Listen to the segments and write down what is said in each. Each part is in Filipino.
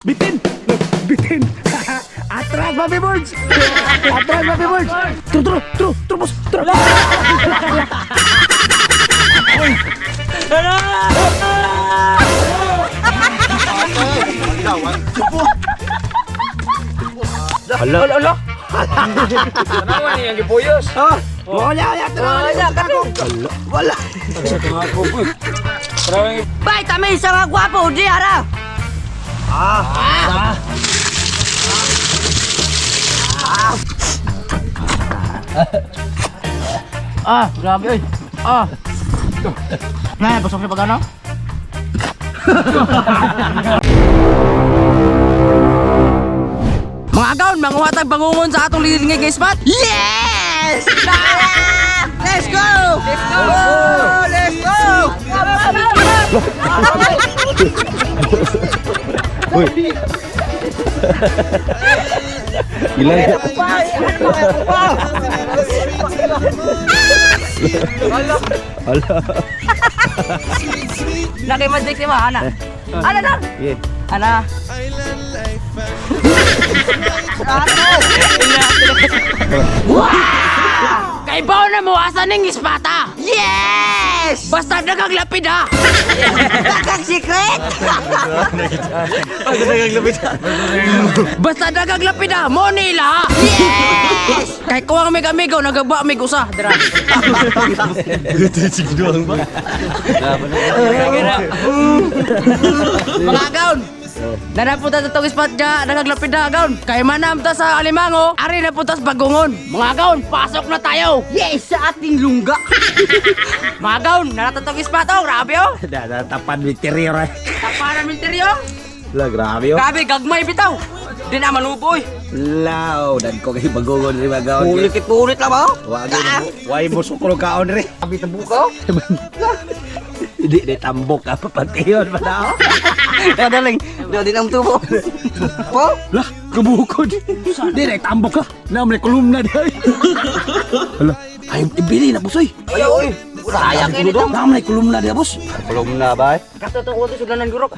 Bitin! Bitin! Atras, Bobby Birds! Atras, Bobby Birds! Tro, boss! Tro! Hala. Kenapa nih yang dipuyos? Wala! Bay, kami isang mga gwapo, di ara. Grabe oy. Nah, busog siya pag ano? Mga agaon, manguhatag bangungon sa atong lilingay kay spot. Yes! Let's go! Let's go! Gila ya? Nakimadik si mga anak. Ano na? Iya. Ana. Kaibaw na mo, asa ning ispata? Yes! Basta dagang lapid ha! Dagang secret! Basta dagang lapid ha, mo nila ha! Yes! Kay kuwang amigo, nagaba amigo sa. Dira. Mga agaon! Nanapunta sa itong spot ka, nagaglapid na agaon. Kay manam ta sa Alimango, ari na punta sa Bagungon. Mga agaon, pasok na tayo! Yes! Sa ating lungga! Mga agaon, nanatatong spot oh, grabe oh! Tapan interior ay. Tapanan ng interior! Lah, grabe oh. Grabe, gagmay bitaw! Di na maluboy! Lao, dan ko kay bagungon rin magaon. Pulit lang ba oh? Why mo sukro kaon rin? Sabi tabo ka oh! Di tambok ka papatiyon pa na oh. Daling, di na tubo! Po? Lah, kabukod. Di tambok ka. Naman kolumna di ay. Hala, ay ibili na boss ay. Ayaw eh! Sayang kayo nito! Naman kolumna di boss. Kolumna ba? Kato itong utos, sudan ng gurok!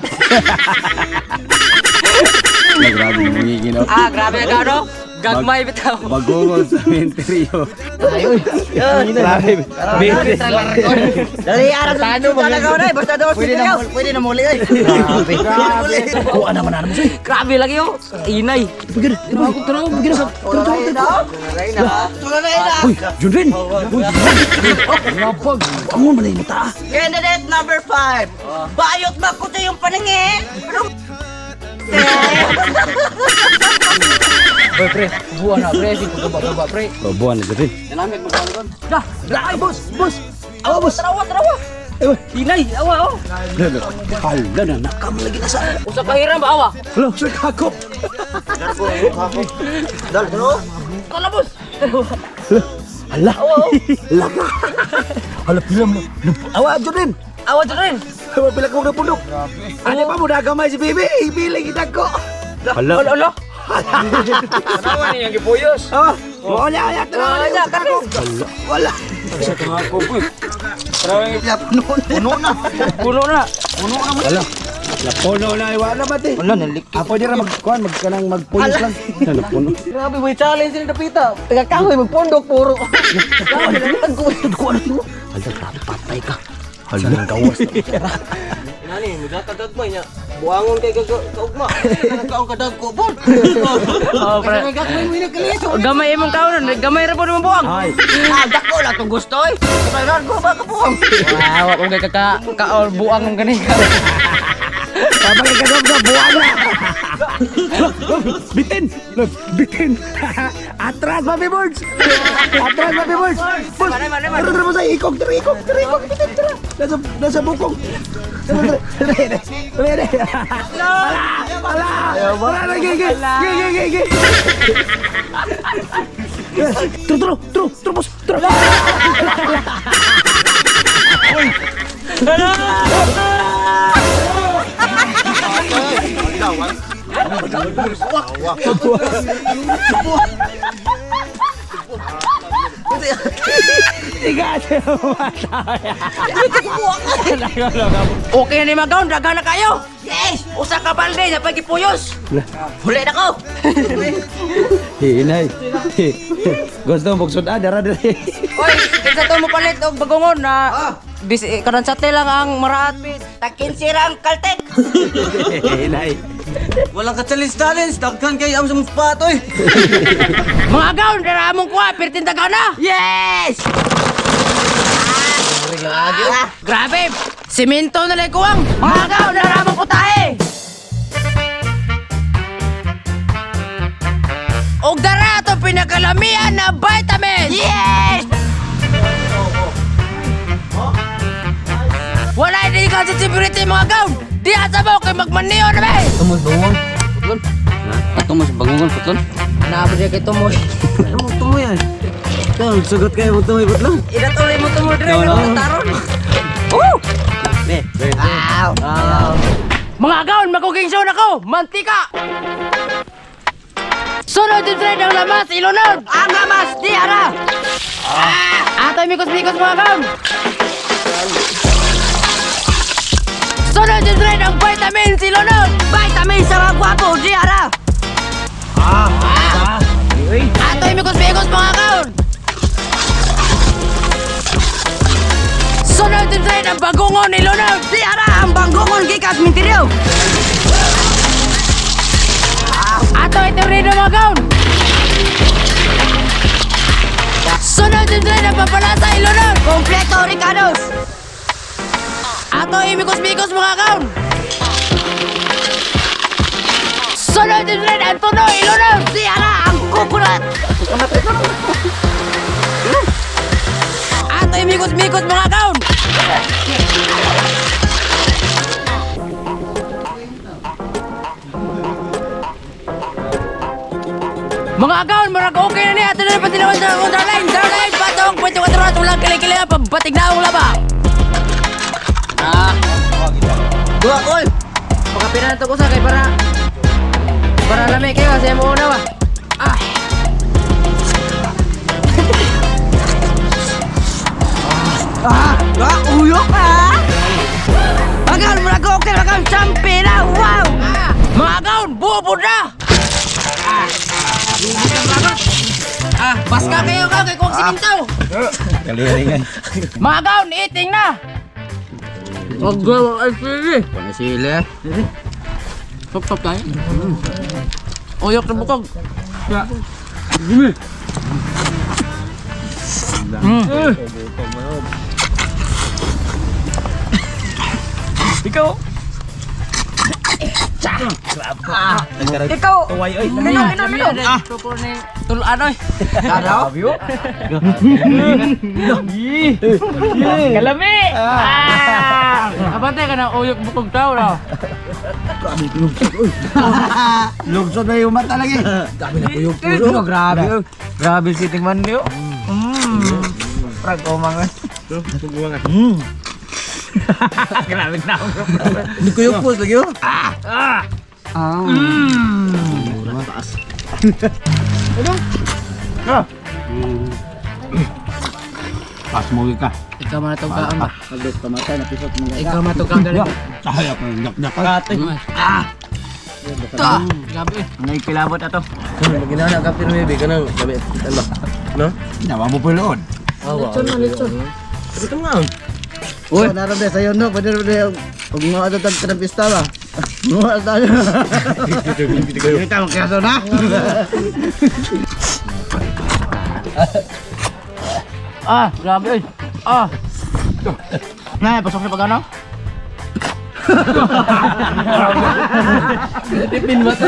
Grabe ngigin oh. Grabe na gano! Gagmay bitaw! Bagungon sa interior. Ayun! Grabe. Dali, arang sa ano talaga na eh! Basta daw pwede na muli eh! Grabe. Oh, ano man boss ay. Grabe lagi oh! Inay! Bigyan. Tara, bigyan sa. Tulay na! Uy, Junrin. Uy, napag. Bangon man mo ta. Candidate number 5! Bayot ba ko yung paningin? Pre, buwan na pre, gaba pre. Buwan na Junrin. Nalamig magkalikon. Dah! Ay, boss. Awa, boss. Tarawa! Inay! Awa oh! Hala na, nakam lagi na sa. Usa kahiram ba awa? Hala, sir, kakop. Kala boss! Hala. Laka. Hala, pilam na. Awa, Junrin. Awa dyan rin! Pila ko ng pundok. Ano pa mo nagamay si Bibi? Ibili kita ko. Hala. Kenapa nih yang dipuyos? Wala. Wala. Sa tengah kopi. Puno na! Wala. Napuno na, wala ba ti? Wala, nalik. Apo dira magkanang magpulis lang. Napuno. Grabe, may challenge yung napita. Tagakahoy, magpondok, puro. Hala, grabe patay ka. Hala, nang gawas na. Nani, magkakadagmay niya. Buangon kay kaugma. Nagkaong kadagko, bon. pre. Gagmay mo yung kalito. Gamay imong kaunon, gamay ra po naman buwang. Ay. Dako lang itong gusto eh. Kailan ko ba kapuang? Wow, kung kay ka buang ng ganing. Sabay ka sa buwan na. Bitin. Atras, Bobby Birds. Boss. Tara mo sa ikog. Bitin, tara. Nasa bukong. Tara. Wala. Gigi. Tro, boss. Tara. Okay na ni Magaon, daga na kayo. Yes! Usa ka balde na pagipuyos. Huli na ko. Inay. Gusto mo buksod dara diri. Oy, kinsa to mo palit og bagongon na kanan sa lang ang maraat. Takin sirang kaltek. Inay. Walang ka-challenge. Daghan kay am sa mong spot, oy. Mga gaon, dara among kuha, pertinta ka na! Yes! Grabe! Simento na lang kuwang! Mga gaon, dara among kutahe! Og dara ito pinakalamian na vitamins! Yes! Wala hindi ka sensibility mga gaon! Di asa mo kay magmaniyo na ba? Tumoy bangon. Putlon. Tumoy sa bangon, putlon. Naabot niya kay Tumoy. Ano tumoy ay? Kaya sagot kayo mo tumoy, putlon. Inatuloy mo Tumoy dire, No, no. no? Taron. Mga gaon, maguging show na ko! Mantika! Sunod yung trade ang lamas, ilunod! Ang lamas, di ara! Ato'y mikos-mikos mga gaon! Sunod yung trade ang vitamins, ilunod! Vitamins sa mga gwapo, di ara! Ato'y mikos-mikos mga gaon! Sunod yung trade ang bagungon, ilunod! Di ara, ang bagungon, gikas, mintiryo! Ato ito rin ang mga gaon! Sunod yung trade ang papalasa, ilunod! Kompleto, Ricados! Ato imikos-mikos mga gaon! Sunod yung trade ang tuno, ilunod! Di ara, ang kukunat! Ato imikos-mikos mga gaon! Mga agaon, marag okay na niya. Ito na patilawan sa kontraline. Kontraline, patong, pwede ko ito ulang kilig-kilig na pagbatig na akong laba. Dua, kol. Pagkapinan na ito ko sa kay para lamig kayo kasi mo una ba. Uyok ha? Agaon, marag okay, agaon, champi na, wow! Mga agaon, bubod na! Baska kayo ka kay kong simintaw. Kaliringan. Mga gaon, eating na. Magawa ay sili. Paano sila? Pop tayo. Oyok na bukog. Ikaw. Ikaw. Tuway oy. Minum. Tulaan oy. Kalami. Abante ka na uyok bukog tao na. Lugsod na yung mata lagi. Dami na kuyog puso. Grabe. Grabe sitting man niyo. Prag omang. Grabe na ako. Hindi kuyog pus lagi oh. Pas mo ka. Ikaw matugkaan ba? Pagdot pamatay na pisot mo. Ikaw matugkaan dali. Saya pa yak-yak. Ta. Grabe. Ngay kilabot ato. Ginawa na kapir mo bibi kanang gabi. Ano? No? Nawa mo puloon. Litson. Ito nga. Uy, naroon din sa'yo no. Pwede rin din. Huwag mo ito ng pista ba? Mga tayo. Kita mo kaso na. Grabe oy. Nah, pasok na pag ano? Tipin mata.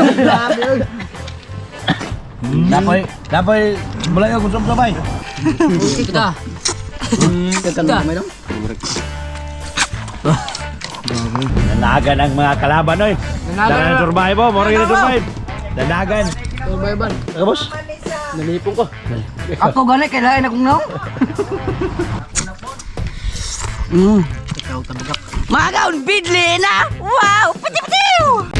Dapoy, mulai ako sabay. Kita. Nanagan ang mga kalaban oy. Nanagan na. Survive mo, moro na survive. Nanagan. Survival. Tapos, Nalipong ko. Ako gani kailangan akong naong. Mga gaon, bidli na! Wow! Pati-patiw!